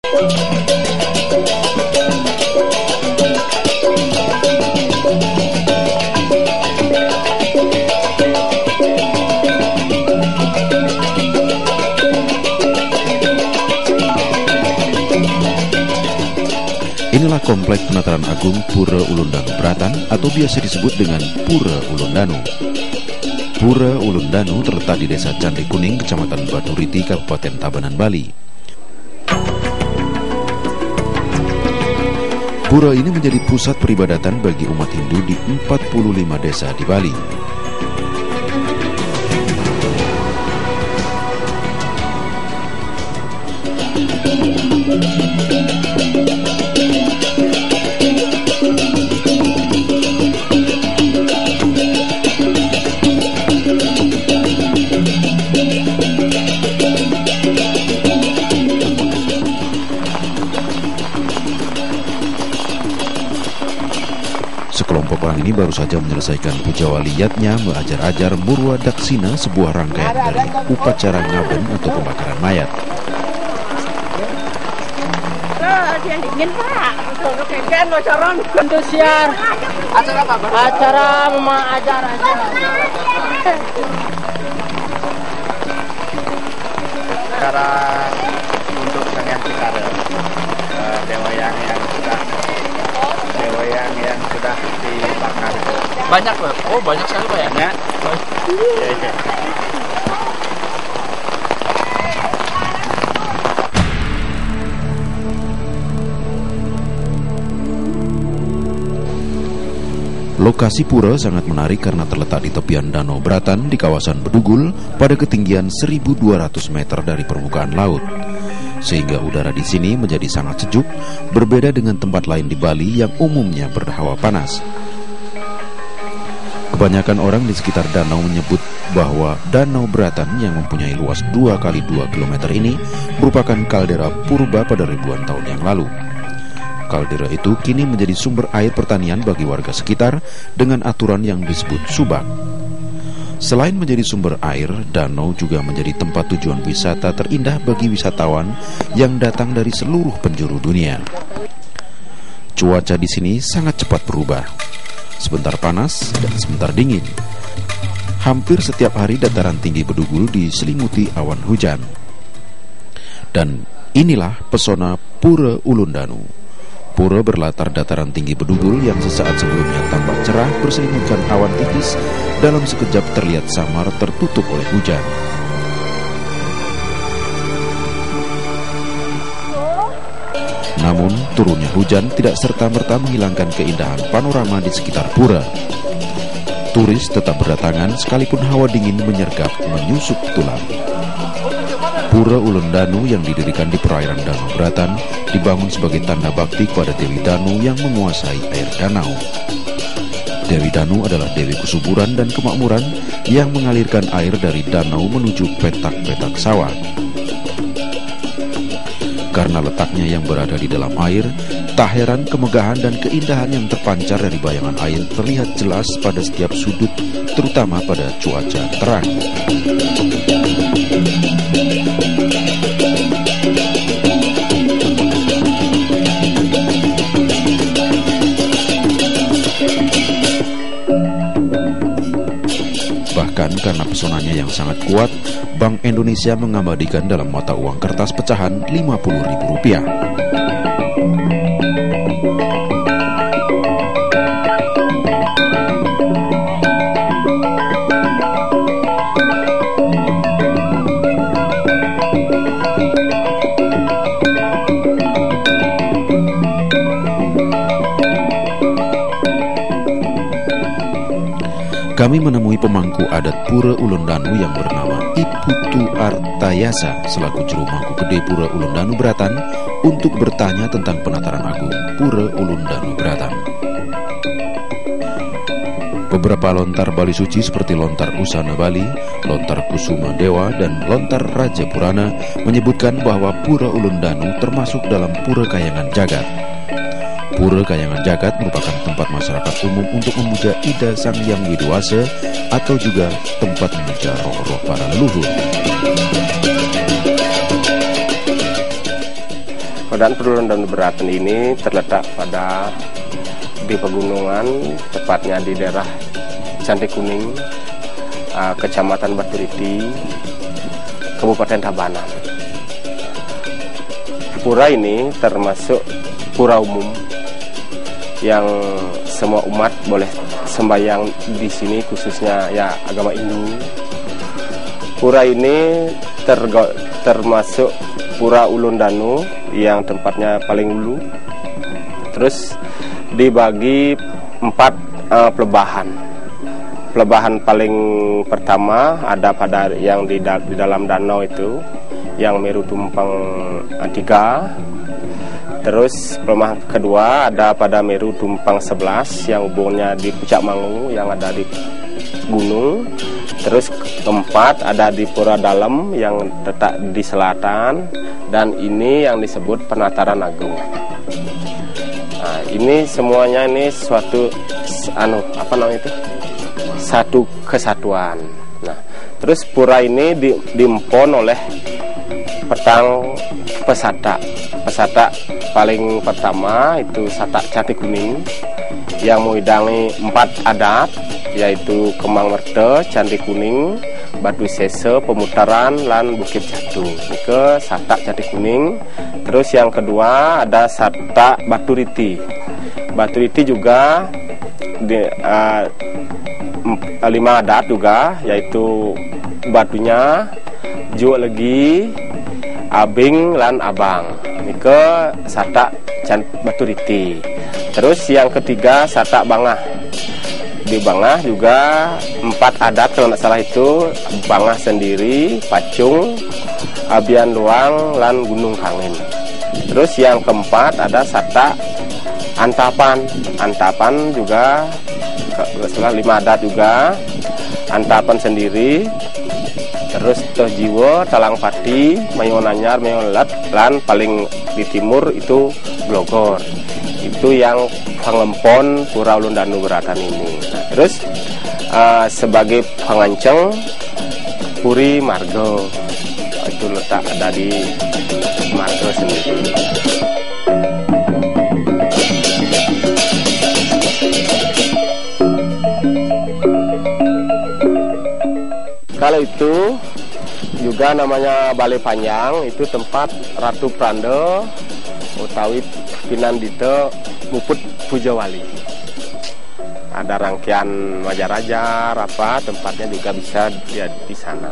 Inilah komplek penataran agung Pura Ulundanu Bratan atau biasa disebut dengan Pura Ulundanu. Pura Ulundanu terletak di Desa Candi Kuning, Kecamatan Baturiti, Kabupaten Tabanan, Bali. Pura ini menjadi pusat peribadatan bagi umat Hindu di 45 desa di Bali. Sekelompok orang ini baru saja menyelesaikan puja waliyatnya mengajar-ajar Murwa Daksina, sebuah rangkaian dari upacara ngaben atau pembakaran mayat. Dingin Pak, untuk siar acara mengajar cara untuk dengan kita dewa yang sudah dibakar. Banyak Pak? Oh banyak sekali Pak ya? Banyak. Ya. Lokasi pura sangat menarik karena terletak di tepian Danau Bratan di kawasan Bedugul pada ketinggian 1.200 meter dari permukaan laut. Sehingga udara di sini menjadi sangat sejuk, berbeda dengan tempat lain di Bali yang umumnya berhawa panas. Kebanyakan orang di sekitar danau menyebut bahwa Danau Bratan yang mempunyai luas 2 kali 2 km ini merupakan kaldera purba pada ribuan tahun yang lalu. Kaldera itu kini menjadi sumber air pertanian bagi warga sekitar dengan aturan yang disebut subak. Selain menjadi sumber air, danau juga menjadi tempat tujuan wisata terindah bagi wisatawan yang datang dari seluruh penjuru dunia. Cuaca di sini sangat cepat berubah. Sebentar panas dan sebentar dingin. Hampir setiap hari dataran tinggi Bedugul diselimuti awan hujan. Dan inilah pesona Pura Ulundanu. Pura berlatar dataran tinggi Bedugul yang sesaat sebelumnya tampak cerah berselimutkan awan tipis, dalam sekejap terlihat samar tertutup oleh hujan. Namun turunnya hujan tidak serta-merta menghilangkan keindahan panorama di sekitar pura. Turis tetap berdatangan sekalipun hawa dingin menyergap menyusup tulang. Pura Ulundanu yang didirikan di perairan Danau Bratan dibangun sebagai tanda bakti kepada Dewi Danu yang menguasai air danau. Dewi Danu adalah dewi kesuburan dan kemakmuran yang mengalirkan air dari danau menuju petak-petak sawah. Karena letaknya yang berada di dalam air, tak heran kemegahan dan keindahan yang terpancar dari bayangan air terlihat jelas pada setiap sudut, terutama pada cuaca terang. Bahkan karena pesonanya yang sangat kuat, Bank Indonesia mengabadikan dalam mata uang kertas pecahan Rp50.000. Kami menemui pemangku adat Pura Ulundanu yang bernama Iputu Artayasa selaku juru mangku gede Pura Ulundanu Bratan untuk bertanya tentang penataran agung Pura Ulundanu Bratan. Beberapa lontar Bali suci seperti lontar Usana Bali, lontar Kusuma Dewa, dan lontar Raja Purana menyebutkan bahwa Pura Ulundanu termasuk dalam Pura Kayangan Jagat. Pura Kayangan Jagat merupakan tempat masyarakat umum untuk memuja Ida Sang Hyang Widiwasa atau juga tempat memuja roh-roh para leluhur. Keberadaan Pura Danau Beratan ini terletak di pegunungan, tepatnya di daerah Candi Kuning, Kecamatan Baturiti, Kabupaten Tabanan. Pura ini termasuk pura umum yang semua umat boleh sembahyang di sini, khususnya ya agama Hindu. Pura ini termasuk Pura Ulun Danu yang tempatnya paling ulu. Terus dibagi 4 pelebahan. Pelebahan paling pertama ada pada yang di dalam danau itu, yang Meru Tumpang 3. Terus pelebahan kedua ada pada Meru Tumpang 11 yang hubungnya di Puncak Mangu yang ada di gunung. Terus keempat ada di Pura Dalam yang terletak di selatan, dan ini yang disebut Penataran Agung. Nah, ini semuanya ini suatu satu kesatuan. Nah, terus pura ini diempon oleh petang pesata. Pesata paling pertama itu Satak Candi Kuning yang menghidangi 4 adat, yaitu Kemang Merte, Candi Kuning, Batu Sese, Pemutaran, dan Bukit Jatuh. Ke Satak Candi Kuning. Terus yang kedua ada Satak Baturiti. Baturiti juga 5 adat juga, yaitu batunya Juk Legi, Abing, dan Abang. Ini ke Satak Baturiti. Terus yang ketiga Satak Bangah. Di Bangah juga 4 adat kalau tidak salah itu, Bangah sendiri, Pacung, Abian Luang, dan Gunung Kangin. Terus yang keempat ada Satak Antapan. Antapan juga salah 5 adat juga, Antapan sendiri. Terus Toh Jiwo, Talang Pati, Mayon Anyar, Mayon Lat, dan paling di timur itu Glogor. Itu yang pangempon Pura Ulun Danu Beratan ini. Nah, terus sebagai penganceng Puri Margo, itu letak ada di Margo sendiri. Kalau itu juga namanya Balai Panjang, itu tempat Ratu Pranda utawi Pinandita Muput Pujawali. Ada rangkaian Majaraja, tempatnya juga bisa lihat di sana.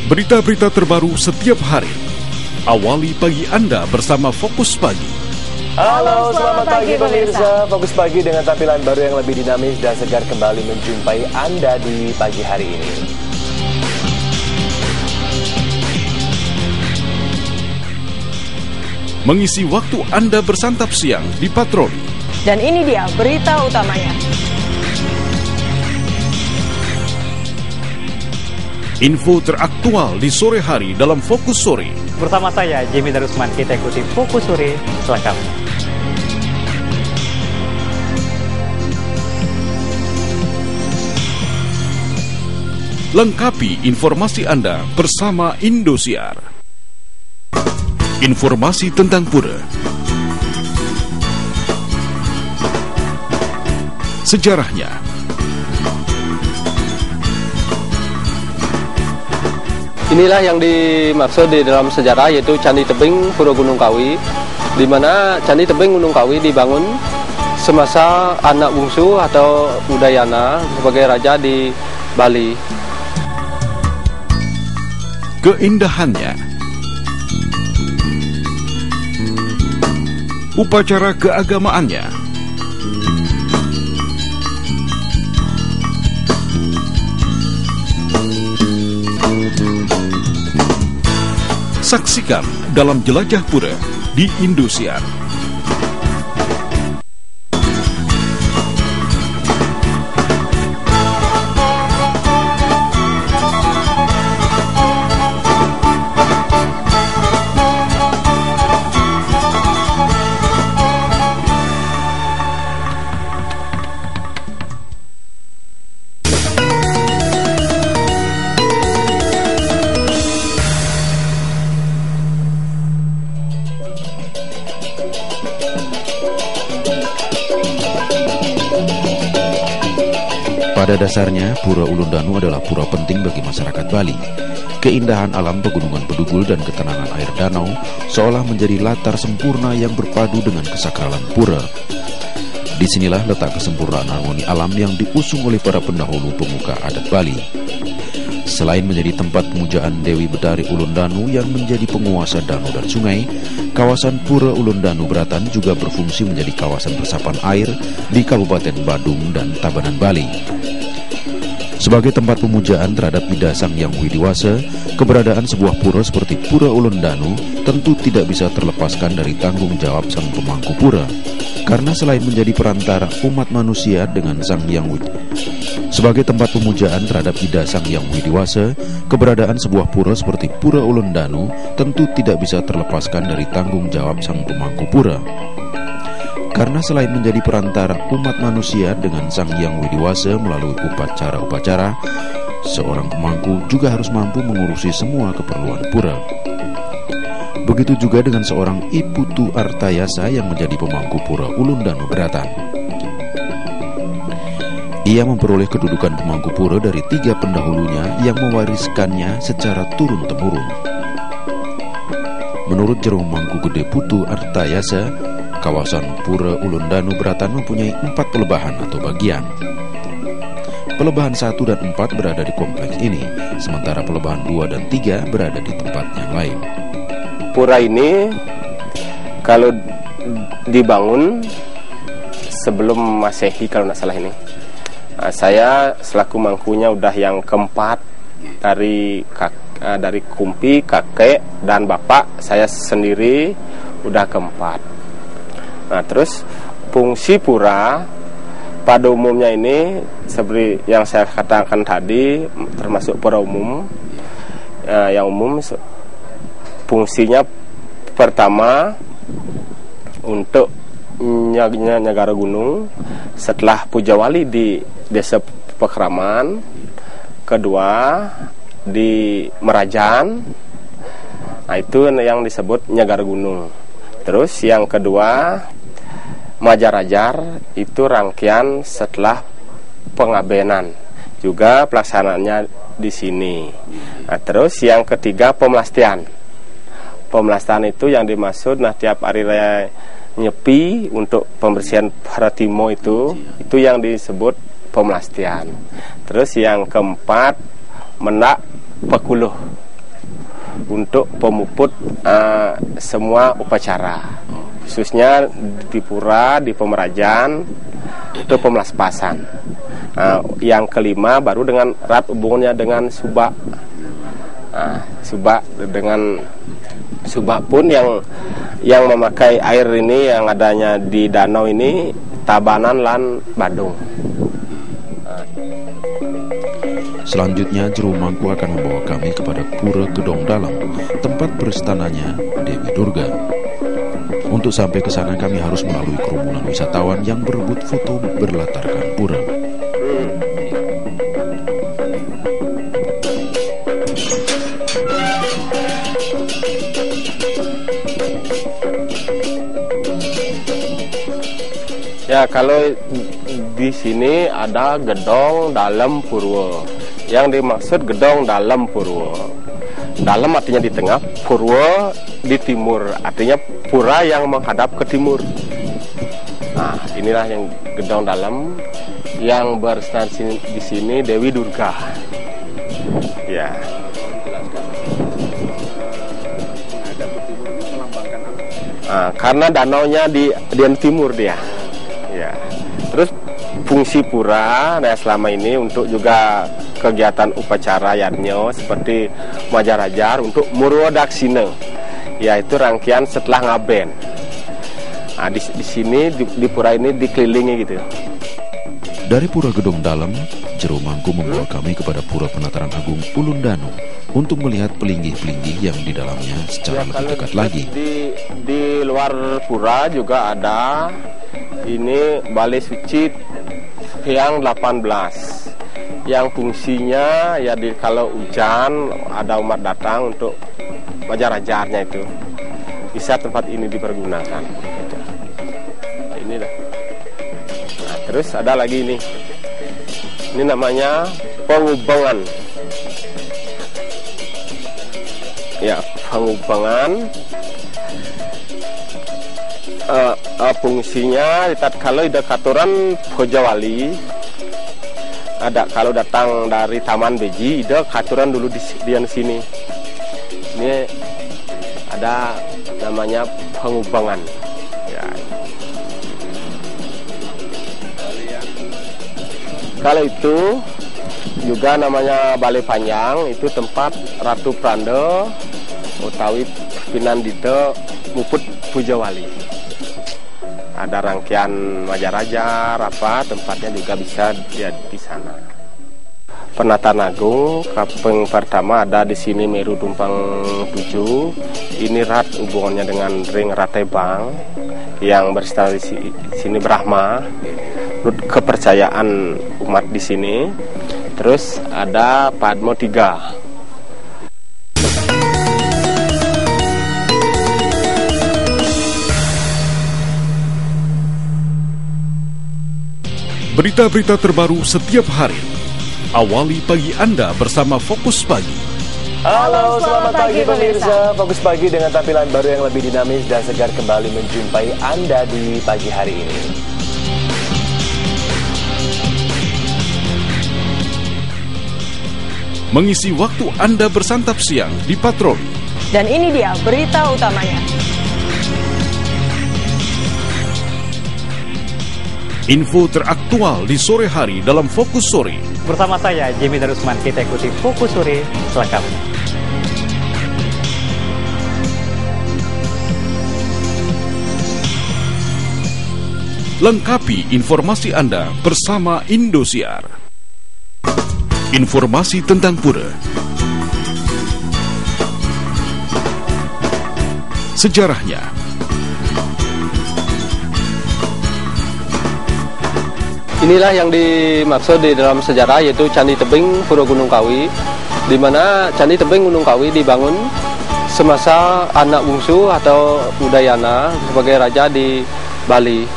Berita-berita terbaru setiap hari. Awali pagi Anda bersama Fokus Pagi. Halo, selamat pagi pemirsa. Fokus Pagi dengan tampilan baru yang lebih dinamis dan segar kembali menjumpai Anda di pagi hari ini. Mengisi waktu Anda bersantap siang di patroli. Dan ini dia berita utamanya. Info teraktual di sore hari dalam Fokus Sore. Bersama saya, Jimmy Darusman, kita ikuti Fokus Sore selengkapnya. Lengkapi informasi Anda bersama Indosiar. Informasi tentang Pura. Sejarahnya. Inilah yang dimaksud di dalam sejarah, yaitu Candi Tebing Pura Gunung Kawi, di mana Candi Tebing Gunung Kawi dibangun semasa anak bungsu atau Udayana sebagai raja di Bali. Keindahannya. Upacara keagamaannya. Saksikan dalam Jelajah Pura di Indosiar. Pada dasarnya, Pura Ulundanu adalah pura penting bagi masyarakat Bali. Keindahan alam pegunungan Bedugul dan ketenangan air danau seolah menjadi latar sempurna yang berpadu dengan kesakralan pura. Disinilah letak kesempurnaan harmoni alam yang diusung oleh para pendahulu pemuka adat Bali. Selain menjadi tempat pemujaan Dewi Betari Ulundanu yang menjadi penguasa danau dan sungai, kawasan Pura Ulundanu Beratan juga berfungsi menjadi kawasan resapan air di Kabupaten Badung dan Tabanan, Bali. Sebagai tempat pemujaan terhadap Ida Sang Hyang Widiwasa, keberadaan sebuah pura seperti Pura Ulundanu tentu tidak bisa terlepaskan dari tanggung jawab sang pemangku pura. Karena selain menjadi perantara umat manusia dengan Sang Hyang Widiwasa, sebagai tempat pemujaan terhadap Ida Sang Hyang Widiwasa, keberadaan sebuah pura seperti Pura Ulundanu tentu tidak bisa terlepaskan dari tanggung jawab sang pemangku pura. Karena selain menjadi perantara umat manusia dengan Sang Hyang Widiwasa melalui upacara-upacara, seorang pemangku juga harus mampu mengurusi semua keperluan pura. Begitu juga dengan seorang Iputu Artayasa yang menjadi pemangku Pura Ulundanu Beratan. Ia memperoleh kedudukan pemangku pura dari 3 pendahulunya yang mewariskannya secara turun-temurun. Menurut Jero Mangku Gede Putu Artayasa, kawasan Pura Ulundanu Beratan mempunyai 4 pelebahan atau bagian. Pelebahan 1 dan 4 berada di kompleks ini, sementara pelebahan 2 dan 3 berada di tempat yang lain. Pura ini kalau dibangun sebelum Masehi kalau tidak salah ini. Saya selaku mangkunya udah yang keempat dari kumpi, kakek dan bapak. Saya sendiri udah keempat. Nah, terus fungsi pura pada umumnya ini seperti yang saya katakan tadi, termasuk pura umum. Yang umum fungsinya pertama untuk Nyagara Gunung setelah Puja Wali di Desa Pekraman, kedua di Merajan. Nah, itu yang disebut Nyagara Gunung. Terus yang kedua Majarajar, itu rangkaian setelah pengabenan, juga pelaksanaannya di sini. Nah, terus yang ketiga Pemelastian. Pemelastian itu yang dimaksud, nah tiap hari raya Nyepi untuk pembersihan Paratimo itu yang disebut Pemelastian. Terus yang keempat Menak Pekuluh untuk pemuput semua upacara, khususnya di pura, di Pemerajan itu Pemelaspasan. Yang kelima baru dengan erat hubungannya dengan Subak. Subak dengan Subak pun yang memakai air ini yang adanya di danau ini Tabanan lan Badung. Selanjutnya Jero Mangku akan membawa kami kepada Pura Gedong Dalam, tempat beristananya Dewi Durga. Untuk sampai ke sana kami harus melalui kerumunan wisatawan yang berebut foto berlatarkan pura. Ya, kalau di sini ada Gedong Dalam Purwo. Yang dimaksud Gedong Dalam Purwo. Dalam artinya di tengah, Purwo di timur, artinya pura yang menghadap ke timur. Nah, inilah yang Gedong Dalam yang berstansi di sini Dewi Durga. Ya. Karena danaunya di timur dia. Ya. Terus fungsi pura selama ini untuk juga kegiatan upacara Yarnyo seperti Majarajar untuk Murwadaksina, yaitu rangkaian setelah ngaben. Nah, di sini di pura ini dikelilingi gitu. Dari Pura Gedong Dalam, Jero Mangku membawa kami kepada Pura Penataran Agung Ulundanu untuk melihat pelinggih-pelinggih yang di dalamnya secara lebih dekat lagi. Di luar pura juga ada ini Balai Suci yang 18 yang fungsinya ya kalau hujan ada umat datang untuk Majarajarnya itu bisa tempat ini dipergunakan. Ini dah. Nah, terus ada lagi ini Ini namanya pengubangan. Ya, pengubangan. Fungsinya kalau ada katuran Pojawali, ada kalau datang dari Taman Beji, ada katuran dulu di sini. Ini ada namanya pengubangan. Ya. Kalau itu juga namanya Balai Panjang, itu tempat Ratu Pranda utawi Pinandita Muput Pujawali. Ada rangkaian Majaraja, apa tempatnya juga bisa dia di sana. Penataan Agung Kapeng pertama ada di sini Meru Tumpang 7. Ini rat hubungannya dengan ring Ratebang yang beristilah di sini Brahma. Kepercayaan umat di sini. Terus ada Padmo 3. Berita-berita terbaru setiap hari. Awali pagi Anda bersama Fokus Pagi. Halo, selamat pagi pemirsa. Fokus Pagi dengan tampilan baru yang lebih dinamis dan segar kembali menjumpai Anda di pagi hari ini. Mengisi waktu Anda bersantap siang di patroli. Dan ini dia berita utamanya. Info teraktual di sore hari dalam Fokus Sore. Bersama saya, Jimmy Darusman, kita ikuti Fokus Sore selengkapnya. Lengkapi informasi Anda bersama Indosiar. Informasi tentang pura. Sejarahnya. Inilah yang dimaksud di dalam sejarah, yaitu Candi Tebing Pura Gunung Kawi, di mana Candi Tebing Gunung Kawi dibangun semasa anak bungsu atau Udayana sebagai raja di Bali.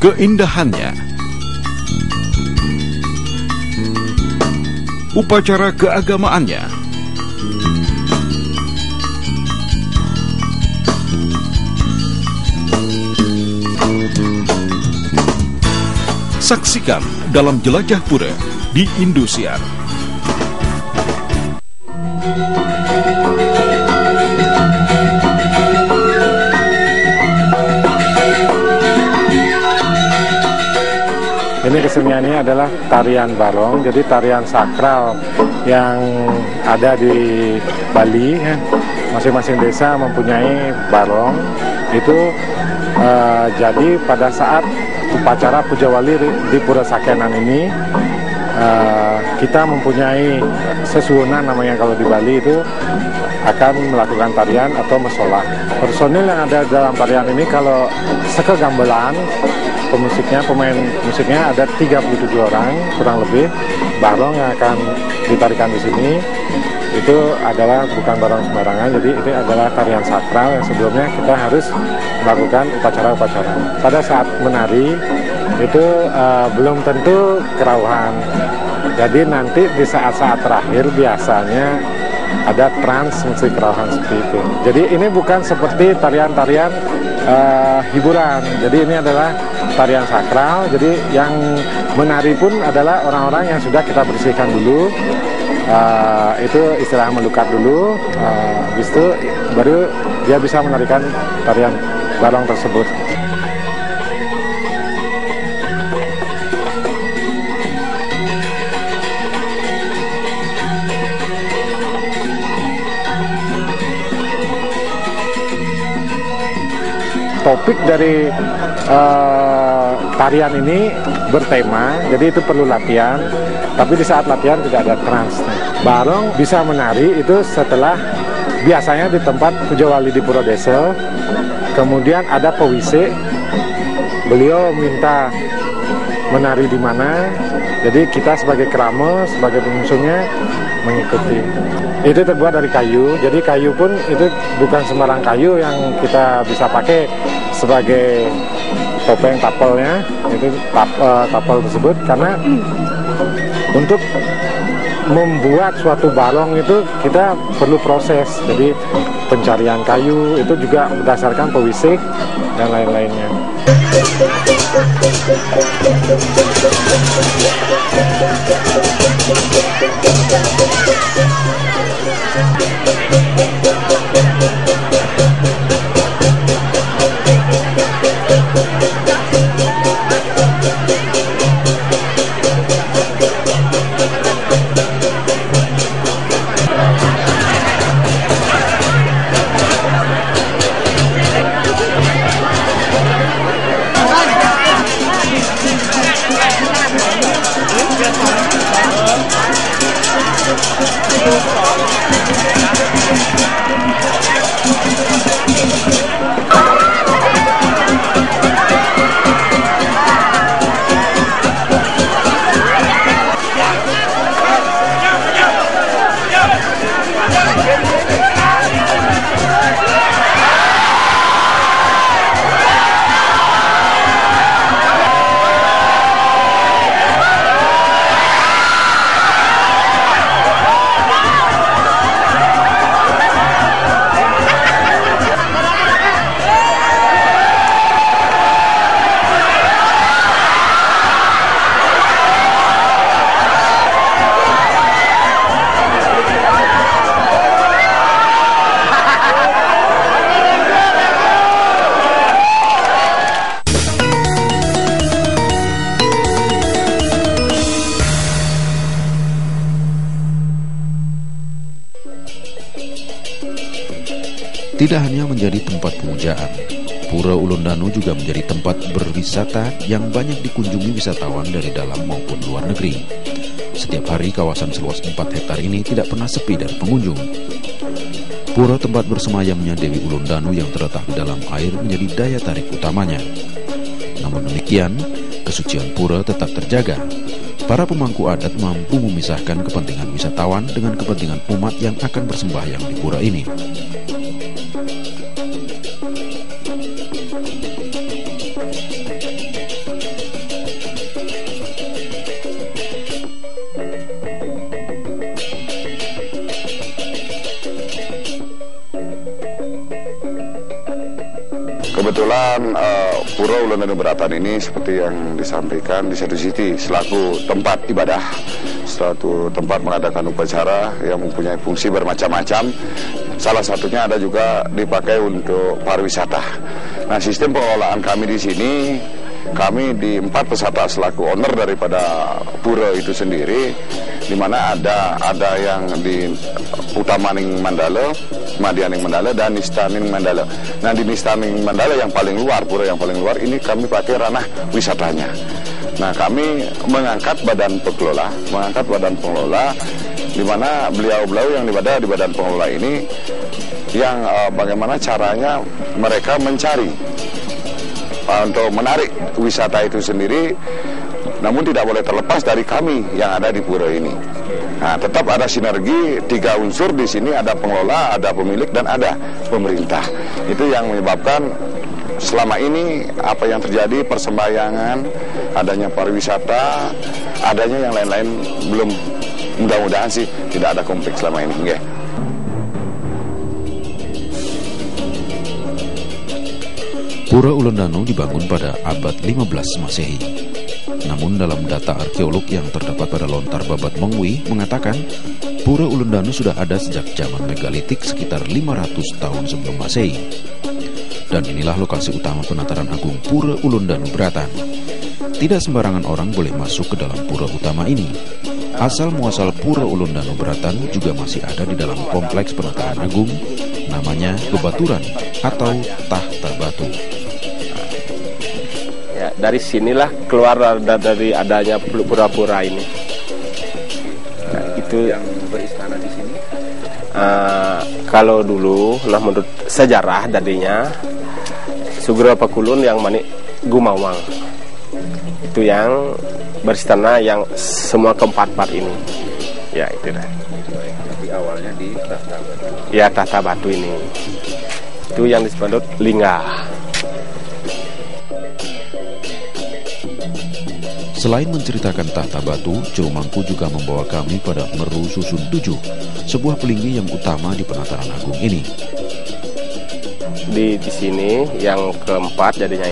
Keindahannya. Upacara keagamaannya. Saksikan dalam Jelajah Pura di Indosiar. Ini keseniannya adalah tarian barong, jadi tarian sakral yang ada di Bali. Masing-masing desa mempunyai barong. Itu jadi pada saat upacara Pujawali di Pura Sakyanan ini, kita mempunyai sesuunan namanya kalau di Bali itu, akan melakukan tarian atau mesolah. Personil yang ada dalam tarian ini kalau sekegambelan pemain musiknya ada 37 orang kurang lebih. Barong yang akan ditarikan di sini itu adalah bukan barong sembarangan, jadi ini adalah tarian sakral yang sebelumnya kita harus melakukan upacara-upacara. Pada saat menari itu belum tentu kerauhan, jadi nanti di saat-saat terakhir biasanya ada trans musik kerauhan seperti itu. Jadi ini bukan seperti tarian-tarian hiburan, jadi ini adalah tarian sakral. Jadi yang menari pun adalah orang-orang yang sudah kita bersihkan dulu. Itu istilah melukat dulu, habis itu baru dia bisa menarikan tarian barong tersebut. Topik dari tarian ini bertema, jadi itu perlu latihan, tapi di saat latihan tidak ada trans. Barong bisa menari itu setelah biasanya di tempat Pujawali di Pura Desa, kemudian ada pewise, beliau minta menari di mana, jadi kita sebagai kerama, sebagai pengusungnya mengikuti. Itu terbuat dari kayu, jadi kayu pun itu bukan sembarang kayu yang kita bisa pakai sebagai topeng tapelnya, itu tapel tersebut, karena untuk membuat suatu balong itu kita perlu proses. Jadi pencarian kayu itu juga berdasarkan pewisik dan lain-lainnya. Tidak hanya menjadi tempat pemujaan, Pura Ulun Danu juga menjadi tempat berwisata yang banyak dikunjungi wisatawan dari dalam maupun luar negeri. Setiap hari kawasan seluas 4 hektar ini tidak pernah sepi dari pengunjung. Pura tempat bersemayamnya Dewi Ulun Danu yang terletak di dalam air menjadi daya tarik utamanya. Namun demikian, kesucian pura tetap terjaga. Para pemangku adat mampu memisahkan kepentingan wisatawan dengan kepentingan umat yang akan bersembahyang di pura ini. Kebetulan Pura Ulun Danu Beratan ini seperti yang disampaikan di satu sisi selaku tempat ibadah, suatu tempat mengadakan upacara yang mempunyai fungsi bermacam-macam. Salah satunya ada juga dipakai untuk pariwisata. Nah, sistem pengelolaan kami di sini, kami di 4 peserta selaku owner daripada pura itu sendiri, di mana ada yang di Utamaning Mandala, Madianing Mandala, dan Nistaning Mandala. Nah, di Nistaning Mandala yang paling luar, pura yang paling luar ini kami pakai ranah wisatanya. Nah, kami mengangkat badan pengelola, di mana beliau-beliau yang di badan pengelola ini yang bagaimana caranya mereka mencari untuk menarik wisata itu sendiri, namun tidak boleh terlepas dari kami yang ada di pura ini. Nah, tetap ada sinergi 3 unsur di sini, ada pengelola, ada pemilik, dan ada pemerintah. Itu yang menyebabkan selama ini apa yang terjadi, persembahyangan, adanya pariwisata, adanya yang lain-lain belum, mudah-mudahan sih tidak ada konflik selama ini. Okay. Pura Ulun Danu dibangun pada abad 15 Masehi. Namun dalam data arkeolog yang terdapat pada lontar Babat Mengwi mengatakan Pura Ulun Danu sudah ada sejak zaman megalitik sekitar 500 tahun sebelum Masehi. Dan inilah lokasi utama penataran agung Pura Ulun Danu Beratan. Tidak sembarangan orang boleh masuk ke dalam pura utama ini. Asal muasal Pura Ulun Danu Beratan juga masih ada di dalam kompleks penataran agung, namanya Bebaturan atau Tahta Batu. Ya, dari sinilah keluar dari adanya pura-pura ini. Itu yang beristana di sini. Kalau dulu, nah menurut sejarah tadinya Sugro Pakulun yang Manik Gumawang itu yang beristana yang semua keempat-empat ini. Ya itu dah. Tapi awalnya di Tahta Batu. Ya Tahta Batu ini. Itu yang disebut Lingga. Selain menceritakan tahta batu, Ciromangku juga membawa kami pada Meru Susun 7, sebuah pelingi yang utama di Penataran Agung ini. Di sini yang keempat jadinya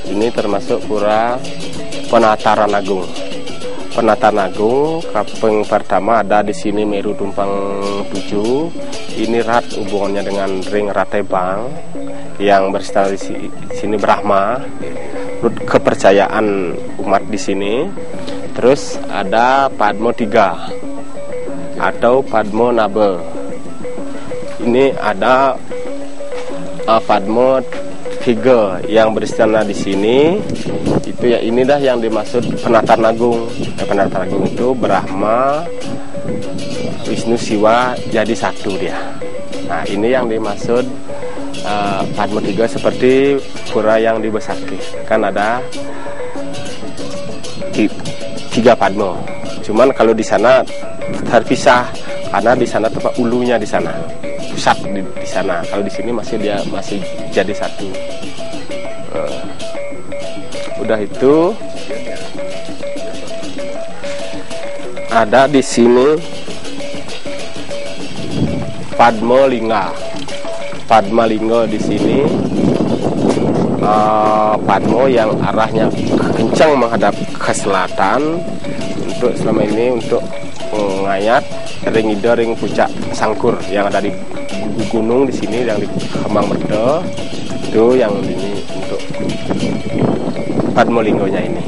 ini termasuk pura Penataran Agung. Penataran Agung kaping pertama ada di sini Meru Tumpang 7. Ini erat hubungannya dengan ring Ratebang yang bersifat di sini Brahma. Kepercayaan umat di sini. Terus ada Padmo 3 atau Padmo Nabe. Ini ada Padmo 3 yang beristana di sini. Itu ya, ini dah yang dimaksud Penataran Agung. Penataran Agung itu Brahma, Wisnu, Siwa jadi satu dia. Nah, ini yang dimaksud Padmo 3 seperti pura yang di Besaki. Kan ada 3 Padmo. Cuman kalau di sana terpisah karena di sana tempat ulunya di sana. Pusat di sana. Kalau di sini masih jadi satu. Udah itu ada di sini Padmo Lingga. Padma Lingga di sini Padmo yang arahnya kencang menghadap ke selatan. Untuk selama ini untuk mengayat ring ida ring puncak Sangkur yang ada di gunung di sini yang di Kemang Merda. Itu yang ini untuk Padmo Linggonya ini.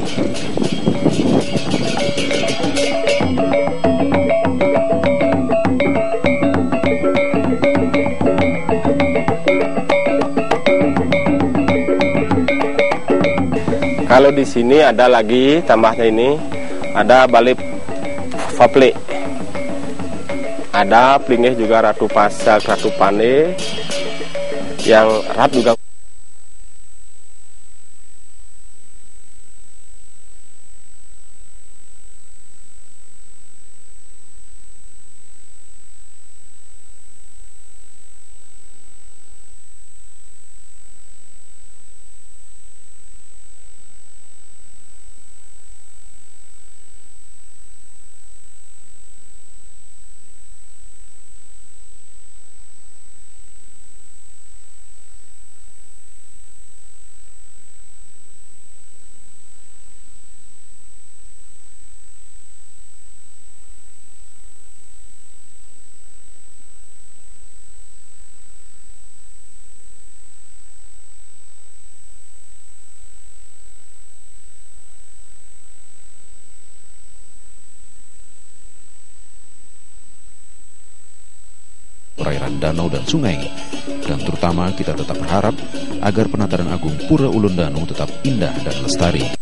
Kalau di sini ada lagi tambahnya ini, ada Bali Faple, ada Plingih juga Ratu Pasak, Ratu Pane, yang erat juga. perairan danau dan sungai. Dan terutama kita tetap berharap agar Penataran Agung Pura Ulun Danau tetap indah dan lestari.